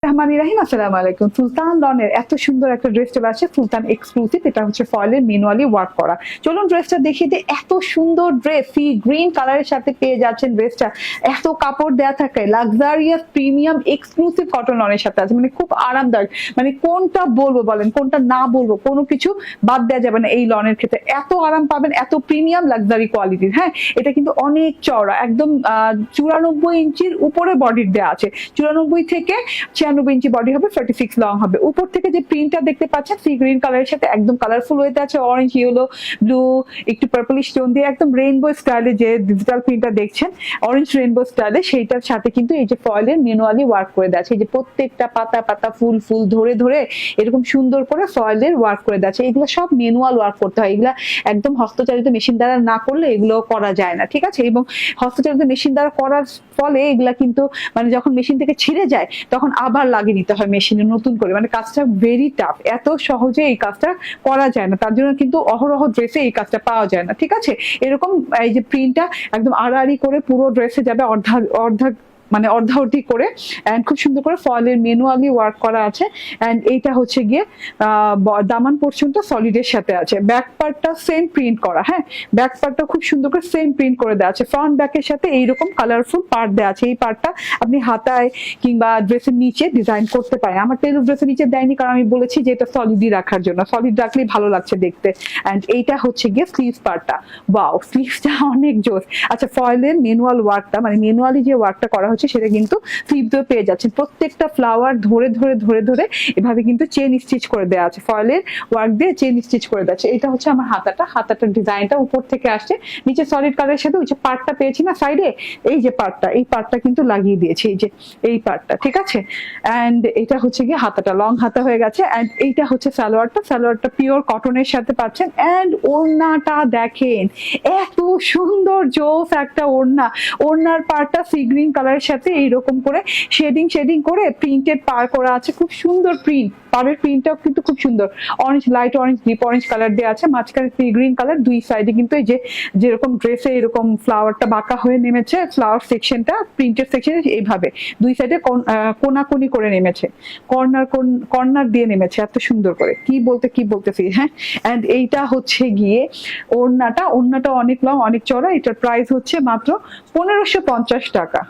রহমানির রহিম, আসসালামু আলাইকুম। সুলতান লনের এত সুন্দর একটা ড্রেস চলে আসে, সুলতান এক্সক্লুসিভ। এটা হচ্ছে ফয়েলের ম্যানুয়ালি ওয়ার্ক করা। চলুন ড্রেসটা দেখিয়ে দিই। এত সুন্দর ড্রেস, সি গ্রিন কালারের সাথে পেয়ে যাচ্ছেন ড্রেসটা। এত কাপড় দেয়া থাকে, লাক্সারিয়াস প্রিমিয়াম এক্সক্লুসিভ কটন লনের সাথে আছে, মানে খুব আরামদায়ক। মানে কোনটা বলবো বলেন, কোনটা না বলবো, কোনো কিছু বাদ দেওয়া যাবে না এই লনের ক্ষেত্রে। এত আরাম পাবেন, এত প্রিমিয়াম লাক্সারি কোয়ালিটির। হ্যাঁ, এটা কিন্তু অনেক চওড়া, একদম 94 ইঞ্চির উপরে বডির দেওয়া আছে। 94 থেকে 96 ইঞ্চি বডি হবে, 46 লং হবে। উপর থেকে যে প্রিন্টটা দেখতে পাচ্ছেন সি গ্রিন কালারের সাথে একদম কালারফুল ওয়েতে আছে, অরেঞ্জ, ইয়েলো, ব্লু, একটু পার্পলিশ টোন দিয়ে একদম রেইনবো স্টাইলে যে ডিজিটাল প্রিন্টটা দেখছেন, অরেঞ্জ রেইনবো স্টাইলে, সেইটার সাথে কিন্তু এই যে ফয়েলের ম্যানুয়ালি ওয়ার্ক করে দেওয়া আছে। এই যে প্রত্যেকটা পাতা পাতা ফুল ফুল ধরে ধরে এরকম সুন্দর করে ফয়েলের ওয়ার্ক করে দেওয়া আছে। এগুলো সব ম্যানুয়াল ওয়ার্ক করতে হয়, এগুলা একদম হস্তচালিত মেশিন দ্বারা না করলে এগুলো করা যায় না, ঠিক আছে। এবং হস্তচালিত মেশিন দ্বারা করার ফলে এগুলা কিন্তু মানে যখন মেশিন থেকে ছিঁড়ে যায় তখন আবার লাগিয়ে নিতে হয় মেশিনে নতুন করে। মানে কাজটা ভেরি টাফ, এত সহজে এই কাজটা করা যায় না। তার জন্য কিন্তু অহরহ ড্রেসে এই কাজটা পাওয়া যায় না, ঠিক আছে। এরকম এই যে প্রিন্টটা একদম আড়াআড়ি করে পুরো ড্রেসে যাবে, অর্ধা মানে অর্ধাঅর্ধি করে, এন্ড খুব সুন্দর করে ফয়েলের ম্যানুয়ালি ওয়ার্ক করা আছে। এন্ড এইটা হচ্ছে গিয়ে দামান পোর্শনটা সলিডের সাথে আছে, ব্যাক পার্টটা সেম প্রিন্ট করা। হ্যাঁ, ব্যাক পার্টটা খুব সুন্দর করে সেম প্রিন্ট করে দেওয়া আছে। ফ্রন্ট ব্যাকের সাথে এইরকম কালারফুল পার্ট দেওয়া আছে। এই পার্টটা আপনি হাতায় কিংবা ড্রেসের নিচে ডিজাইন করতে পারেন। আমার টেলর ড্রেসের নিচে দেয়নি, কারণ আমি বলেছি যে এটা সলিডই রাখার জন্য, সলিড রাখলেই ভালো লাগছে দেখতে। এন্ড এইটা হচ্ছে গিয়ে স্লিভস পার্টটা। ওয়াও, স্লিভসটা অনেক জোস। আচ্ছা, ফয়েলের ম্যানুয়াল ওয়ার্কটা মানে ম্যানুয়ালি যে ওয়ার্কটা করা হচ্ছে সেটা কিন্তু স্লিভ দিয়ে পেয়ে যাচ্ছে। প্রত্যেকটা ফ্লাওয়ার ধরে ধরে ধরে ধরে এভাবে কিন্তু চেন স্টিচ করে দেওয়া আছে, ফয়েলের ওয়ার্ক দিয়ে চেন স্টিচ করে দেওয়া আছে। এটা হচ্ছে আমার হাতাটার ডিজাইনটা উপর থেকে আসছে, নিচে সলিড কালারের সাথে ওই যে পার্টটা পেয়েছি না সাইডে, এই যে পার্টটা, এই পার্টটা কিন্তু লাগিয়ে দিয়েছি, এই যে এই পার্টটা, ঠিক আছে। এন্ড এটা হচ্ছে গিয়ে হাতাটা, লং হাতা হয়ে গেছে। এন্ড এইটা হচ্ছে সালোয়ারটা পিওর কটনের সাথে পাচ্ছেন। এন্ড ওড়নাটা দেখেন, এত সুন্দর জোস একটা ওড়না। ওড়নার পার্টটা সি গ্রিন কালারের সাথে এইরকম করে শেডিং করে প্রিন্টেড পার করা আছে, খুব সুন্দর প্রিন্ট। পাড়ের প্রিন্টটাও কিন্তু খুব সুন্দর, orange, light orange, deep orange colour দেওয়া আছে, মাঝখানে সি গ্রিন কালার। দুই সাইডে কিন্তু এই যে যেরকম ড্রেসে এরকম ফ্লাওয়ারটা বাঁকা হয়ে নেমেছে, ফ্লাওয়ার সেকশনটা প্রিন্টেড সেকশন এইভাবে দুই সাইডে কোনাকুনি করে নেমেছে, কর্নার দিয়ে নেমেছে এত সুন্দর করে। কি বলতেছি, হ্যাঁ। এন্ড এইটা হচ্ছে গিয়ে ওড়নাটা অনেক লং, অনেক চড়া। এটার প্রাইস হচ্ছে মাত্র 1550 টাকা।